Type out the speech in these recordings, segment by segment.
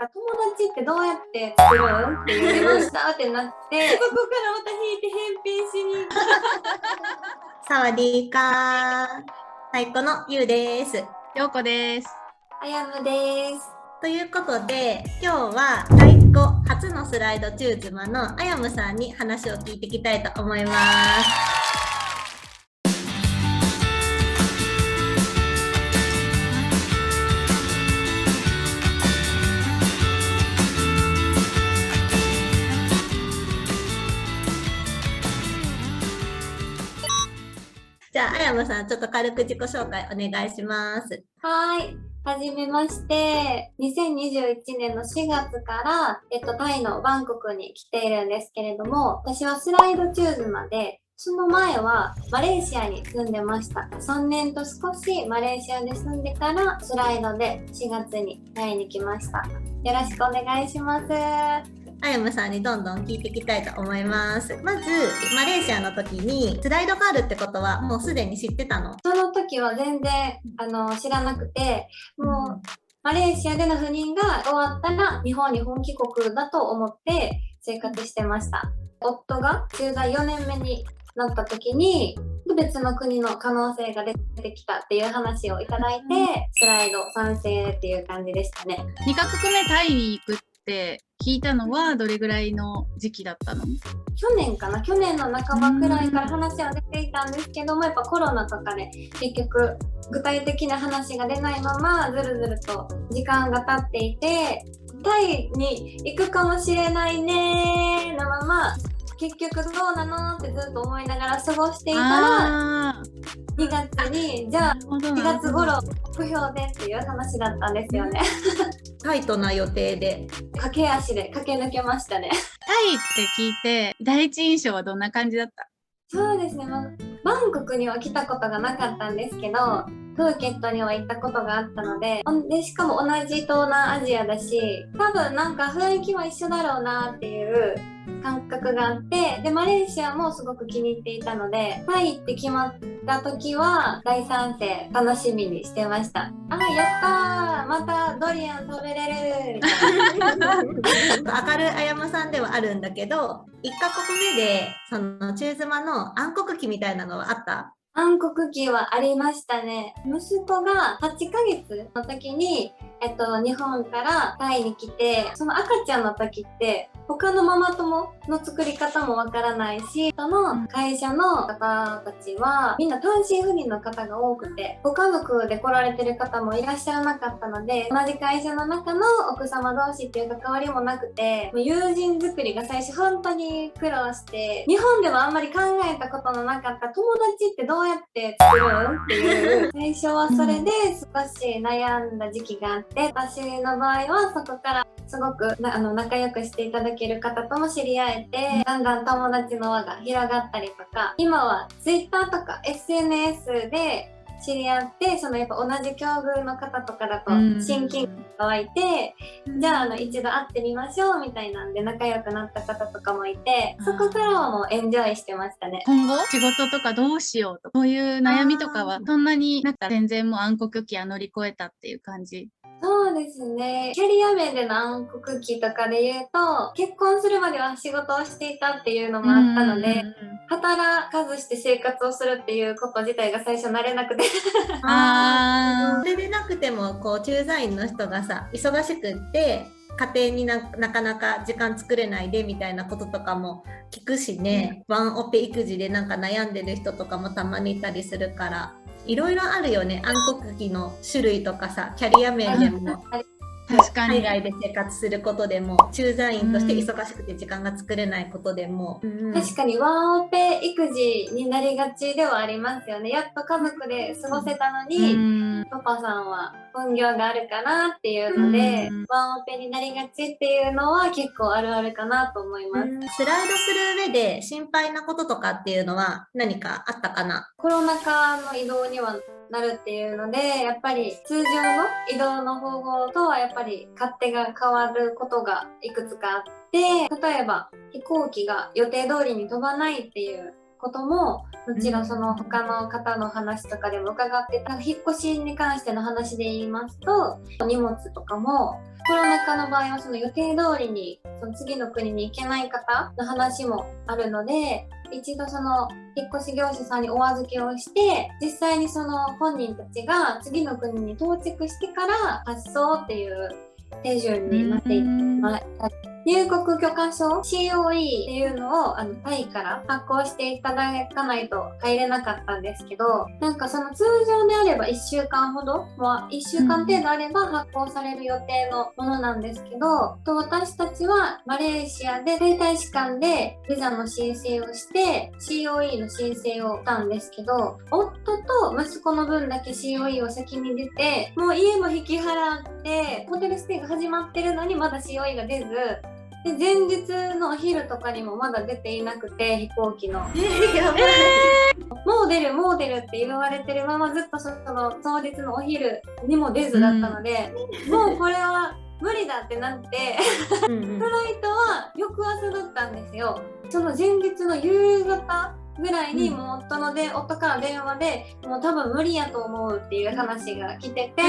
か友達ってどうやって作るんって言いましたってなってそこからまた引いて返品しにサワディーカー。太鼓のゆうです。ようこです。あやむです。ということで、今日は太鼓初のスライド中妻のあやむさんに話を聞いていきたいと思います。じゃあ、あやむさん、ちょっと軽く自己紹介お願いします。はい。はじめまして、2021年の4月から、タイのバンコクに来ているんですけれども、私はスライド中妻で、その前はマレーシアに住んでました。3年と少しマレーシアで住んでからスライドで4月にタイに来ました。よろしくお願いします。あやむさんにどんどん聞いていきたいと思います。まず、マレーシアの時にスライドがあるってことはもうすでに知ってたの？その時は全然知らなくて、もうマレーシアでの赴任が終わったら日本に本帰国だと思って生活してました。夫が駐在4年目になった時に別の国の可能性が出てきたっていう話をいただいて、スライド賛成っていう感じでしたね。2カ国目タイに行くって聞いたのはどれぐらいの時期だったの？去年かな、去年の半ばくらいから話は出ていたんですけども、やっぱコロナとかで結局具体的な話が出ないままずるずると時間が経っていて、タイに行くかもしれないねのまま結局どうなのってずっと思いながら過ごしていたら2月にじゃあ4月頃目標でっていう話だったんですよね。タイトな予定で駆け足で駆け抜けましたね。タイって聞いて第一印象はどんな感じだった？そうですね、バンコクには来たことがなかったんですけど、プーケットには行ったことがあったので、しかも同じ東南アジアだし、多分なんか雰囲気は一緒だろうなっていう感覚があって、でマレーシアもすごく気に入っていたので、タイって決まった時は大賛成、楽しみにしてました。あ、やったー、またドリアン食べれるみたいな。明るいあやまさんではあるんだけど、1カ国目でその中妻の暗黒期みたいなのはあった？暗黒期はありましたね。息子が8ヶ月の時に、日本からタイに来て、その赤ちゃんの時って他のママ友の作り方もわからないし、その会社の方たちはみんな単身赴任の方が多くて、ご家族で来られてる方もいらっしゃらなかったので、同じ会社の中の奥様同士っていう関わりもなくて、友人作りが最初本当に苦労して、日本ではあんまり考えたことのなかった友達ってどうやって作るんっていう最初はそれで少し悩んだ時期があって、私の場合はそこからすごく仲良くしていただける方とも知り合えて、だんだん友達の輪が広がったりとか、今は Twitter とか SNS で知り合って、そのやっぱ同じ境遇の方とかだと親近感が湧いて、じゃあ一度会ってみましょうみたいなんで仲良くなった方とかもいて、そこからはもうエンジョイしてましたね。今後仕事とかどうしようとこういう悩みとかはそんなになんか全然もう暗黒期は乗り越えたっていう感じ？そうですね。キャリア面での暗黒期とかで言うと、結婚するまでは仕事をしていたっていうのもあったので、働かずして生活をするっていうこと自体が最初慣れなくてそれでなくてもこう駐在員の人がさ忙しくって家庭になかなか時間作れないでみたいなこととかも聞くしね、ワンオペ育児でなんか悩んでる人とかもたまにいたりするからいろいろあるよね。暗黒期の種類とかさ、キャリア面でも確かに海外で生活することでも駐在員として忙しくて時間が作れないことでも、確かにワンオペ育児になりがちではありますよね。やっと家族で過ごせたのに、パパさんは本業があるかなっていうので、ワンオペになりがちっていうのは結構あるあるかなと思います。スライドする上で心配なこととかっていうのは何かあったかな？コロナ禍の移動にはなるっていうので、やっぱり通常の移動の方法とはやっぱり勝手が変わることがいくつかあって、例えば飛行機が予定通りに飛ばないっていうことももちろんその他の方の話とかでも伺ってた。引っ越しに関しての話で言いますと、荷物とかもコロナ禍の場合はその予定通りにその次の国に行けない方の話もあるので、一度その引っ越し業者さんにお預けをして、実際にその本人たちが次の国に到着してから発送っていう手順になっています。入国許可証 COE っていうのをタイから発行していただかないと入れなかったんですけど、なんかその通常であれば1週間ほど、1週間程度あれば発行される予定のものなんですけど、私たちはマレーシアでタイ大使館でビザの申請をして COE の申請をしたんですけど、夫と息子の分だけ COE を先に出て、もう家も引き払ってホテルステイが始まってるのにまだ COE が出ず、で前日のお昼とかにもまだ出ていなくて、飛行機のやばい。もう出るって言われてるままずっとその当日のお昼にも出ずだったので、もうこれは無理だってなってフライトは翌朝だったんですよ。その前日の夕方ぐらいにもう夫から電話でもう多分無理やと思うっていう話が来てて、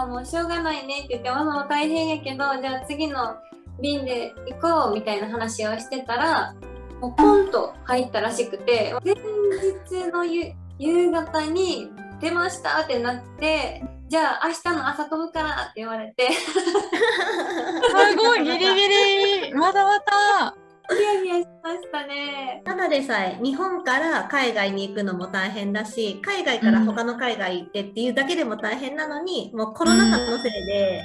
もうしょうがないねって言って、もう大変やけどじゃあ次の便で行こうみたいな話をしてたら、もうポンと入ったらしくて、前日の夕方に出ましたってなって、じゃあ明日の朝飛ぶからって言われてすごいギリギリ、まだまたヒヤヒヤしましたね。ただでさえ日本から海外に行くのも大変だし、海外から他の海外行ってっていうだけでも大変なのに、もうコロナ禍のせいで、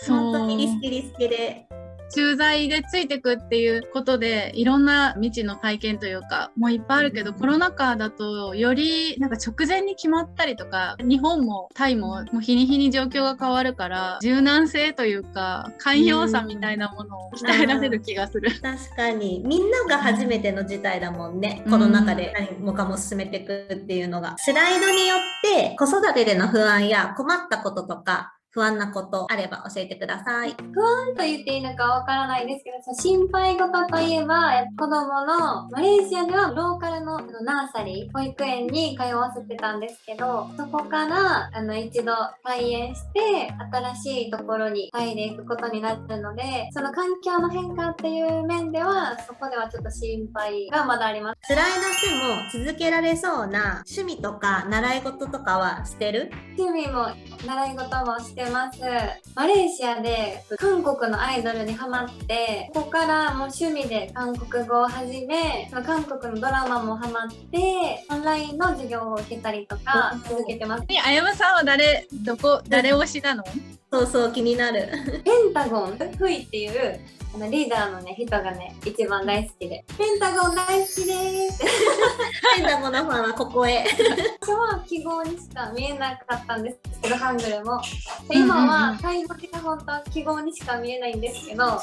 本当にリスキで駐在でついてくっていうことでいろんな未知の体験というかもういっぱいあるけど、コロナ禍だとよりなんか直前に決まったりとか、日本もタイももう日に日に状況が変わるから柔軟性というか寛容さみたいなものを鍛えられる気がする。確かにみんなが初めての事態だもんね、コロナ禍で何もかも進めていくっていうのが。スライドによって子育てでの不安や困ったこととか不安なことあれば教えてください。不安と言っていいのかわからないですけど、心配事といえば子供のマレーシアではローカルのナーサリー保育園に通わせてたんですけど、そこから一度退園して新しいところに入っていくことになるので、その環境の変化っていう面ではそこではちょっと心配がまだあります。スライドしても続けられそうな趣味とか習い事とかはしてる？趣味も習い事もしてます。マレーシアで韓国のアイドルにハマって、ここからもう趣味で韓国語を始め、韓国のドラマもハマって、オンラインの授業を受けたりとか続けてます。あやまさんは誰推しなの？そう気になる。ペンタゴンフイっていうリーダーの人が一番大好きで、ペンタゴン大好きでーす。ペンタゴンのファンはここへ。最初は記号にしか見えなかったんですけど、ハングルも今は解読が本当は記号にしか見えないんですけど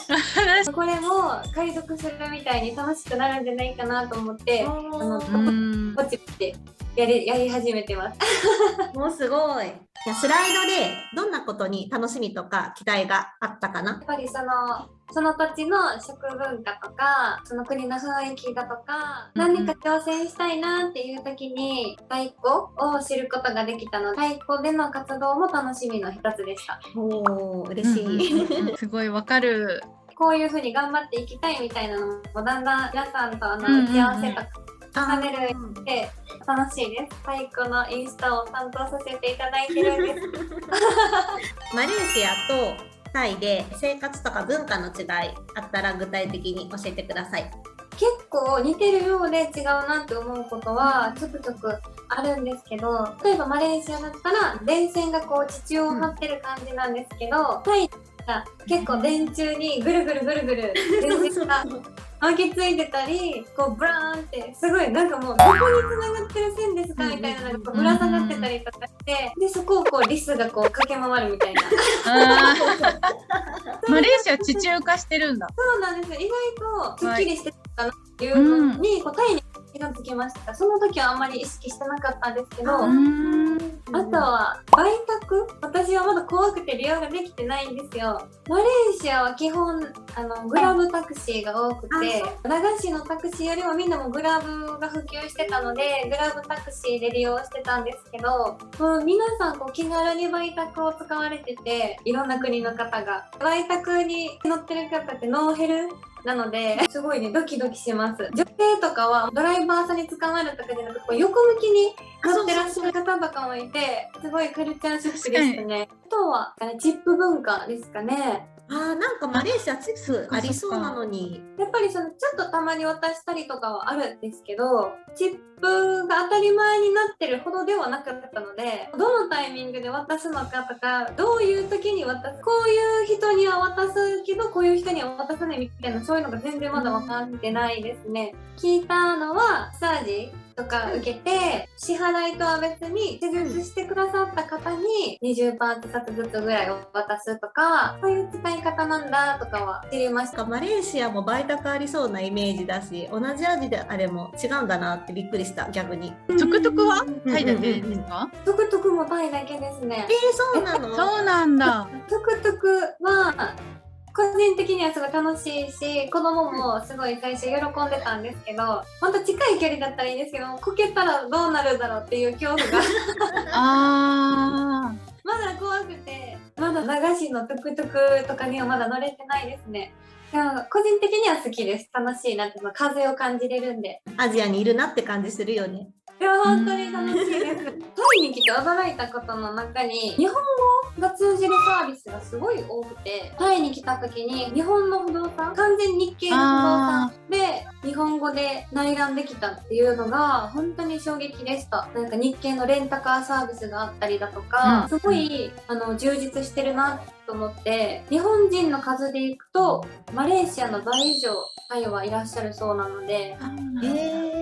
これも解読するみたいに楽しくなるんじゃないかなと思ってポチポチやり始めてます。もうすごい。じゃあスライドでどんなことに楽しみとか期待があったかな？やっぱりその土地の食文化とか、その国の雰囲気だとか、何か挑戦したいなっていう時に太鼓を知ることができたので、太鼓での活動も楽しみの一つでした。おー、嬉しい。すごいわかる。こういう風に頑張っていきたいみたいなのもだんだん皆さんと打ち合わせとか重ねるようにで楽しいです。太鼓のインスタを担当させていただいてるんです。マレーシアとタイで生活とか文化の違いあったら具体的に教えてください。結構似てるようで違うなって思うことはちょくちょくあるんですけど、例えばマレーシアだったら電線がこう地中を張ってる感じなんですけど、タイが結構電柱にぐるぐる電線が巻きついてたり、こうブラーンってすごいなんかもうどこに繋がってる線ですかみたいな、なんかぶら下がってたりとかして、でそこをこうリスがこう駆け回るみたいな。マレーシア地中化してるんだ。そうなんですよ。意外とすっきりしてるかなっていうのに、こうタイに違がつきました。その時はあんまり意識してなかったんですけど、うーん。あとは売宅、私はまだ怖くて利用ができてないんですよ。マレーシアは基本グラブタクシーが多くて、流しのタクシーよりもみんなもグラブが普及してたのでグラブタクシーで利用してたんですけど、もう皆さんこう気軽に売宅を使われてて、いろんな国の方が売宅に乗ってる方ってノーヘルなのですごいねドキドキします。女性とかはドライバーさんに捕まるとかじゃなくてこう横向きに乗ってらっしゃる方とかもいて、すごいカルチャーショックでしたね。あとはチップ文化ですかね。なんかマレーシアチップありそうなのに、やっぱりちょっとたまに渡したりとかはあるんですけど、チップが当たり前になってるほどではなかったので、どのタイミングで渡すのかとか、どういう時に渡す、こういう人には渡すけどこういう人には渡さないみたいな、そういうのが全然まだ分かってないですね。聞いたのはマッサージとか受けて、支払いとは別に施術してくださった方に20パーツずつぐらいを渡すとか、そういう使い方なんだとかは知りました。マレーシアも売宅ありそうなイメージだし、同じ味であれも違うんだなってびっくりした、逆に。トゥクトゥクはタイだけですか？トゥクトゥクもタイだけですね。そうなの？そうなんだ。トゥクトゥクは個人的にはすごい楽しいし、子供もすごい最初喜んでたんですけど、ほんと近い距離だったらいいんですけど、こけたらどうなるだろうっていう恐怖があまだ怖くて、まだ流しのトゥクトゥクとかにはまだ乗れてないですね。でも個人的には好きです。楽しいなって、風を感じれるんで。アジアにいるなって感じするよね。いや本当に楽しいです。タイに来て驚いたことの中に日本語が通じるサービスがすごい多くて、タイに来た時に日本の不動産、完全日系の不動産で日本語で内覧できたっていうのが本当に衝撃でした。なんか日系のレンタカーサービスがあったりだとか、すごい充実してるなと思って、日本人の数でいくとマレーシアの倍以上タイはいらっしゃるそうなので、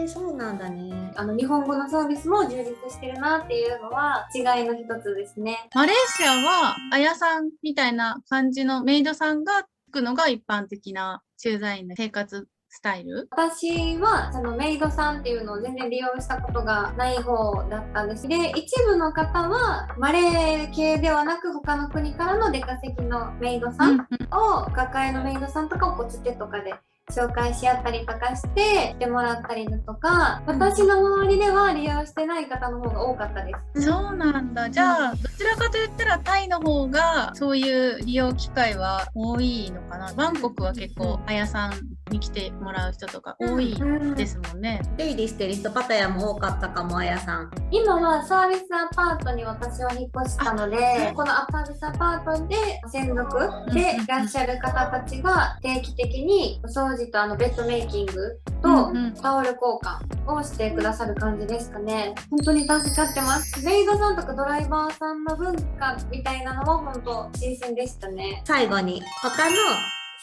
そうなんだね。日本語のサービスも充実してるなっていうのは違いの一つですね。マレーシアはあやさんみたいな感じのメイドさんがつくのが一般的な駐在員の生活スタイル？私はそのメイドさんっていうのを全然利用したことがない方だったんです。で、一部の方はマレー系ではなく他の国からの出稼ぎのメイドさんを、抱えのメイドさんとかをつてとかで紹介し合ったりとかして来てもらったりだとか、私の周りでは利用してない方の方が多かったです。そうなんだ。じゃあどちらかといったらタイの方がそういう利用機会は多いのかな。バンコクは結構あやさんに来てもらう人とか多いですもんね。出入りしてる人パタヤも多かったかも、あやさん。今はサービスアパートに私は引っ越したので、このサービスアパートで専属でいらっしゃる方たちが定期的にお掃除とベッドメイキングとタオル交換をしてくださる感じですかね。本当に助かってます。メイドさんとかドライバーさんの文化みたいなのも本当新鮮でしたね。最後に他の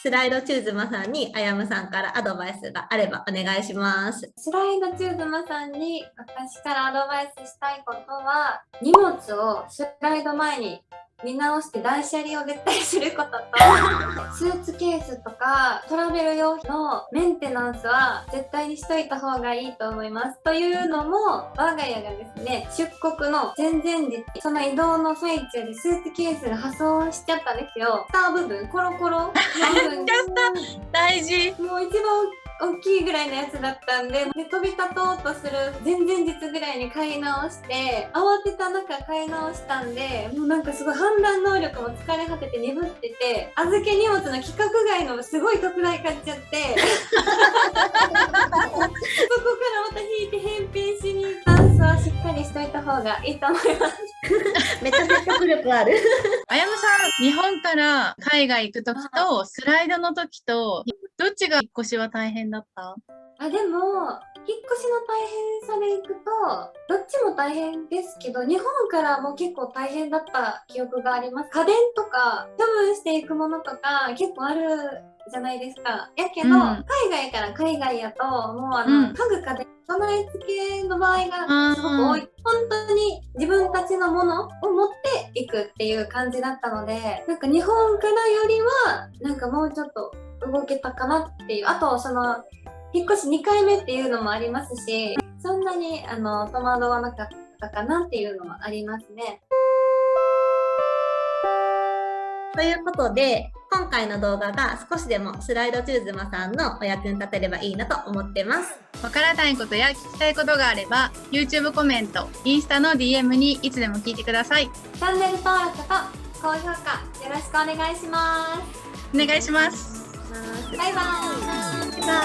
スライドチューズマさんにあやむさんからアドバイスがあればお願いします。スライドチューズマさんに私からアドバイスしたいことは、荷物をスライド前に見直して断捨離を絶対することと、スーツケースとかトラベル用品のメンテナンスは絶対にしといた方がいいと思います。というのも、我が家がですね、出国の前々日、その移動の最中でスーツケースが破損しちゃったんですよ。下部分、コロコロの部分大事。もう一番大きいぐらいのやつだったんで、飛び立とうとする前々日ぐらいに買い直して、慌てた中買い直したんで、もうなんかすごい判断能力も疲れ果てて鈍ってて、預け荷物の規格外のすごい特大買っちゃってそこからまた引いて返品しに行った。ダンスはしっかりしといた方がいいと思いますめっちゃ説得力あるあやむさん、日本から海外行くときとスライドのときとどっちが引っ越しは大変だった？でも引っ越しの大変さでいくとどっちも大変ですけど、日本からも結構大変だった記憶があります。家電とか処分していくものとか結構あるじゃないですか。やけど、海外から海外やともう家具家電備え付けの場合がすごく多い。本当に自分たちのものを持っていくっていう感じだったので、なんか日本からよりはなんかもうちょっと動けたかなっていう。あとその引っ越し2回目っていうのもありますし、そんなに戸惑わなかったかなっていうのもありますね。ということで、今回の動画が少しでもスライドチューズマさんのお役に立てればいいなと思ってます。わからないことや聞きたいことがあれば YouTube コメント、インスタの DM にいつでも聞いてください。チャンネル登録と高評価よろしくお願いします。お願いします。バイバーイ。バイバイ。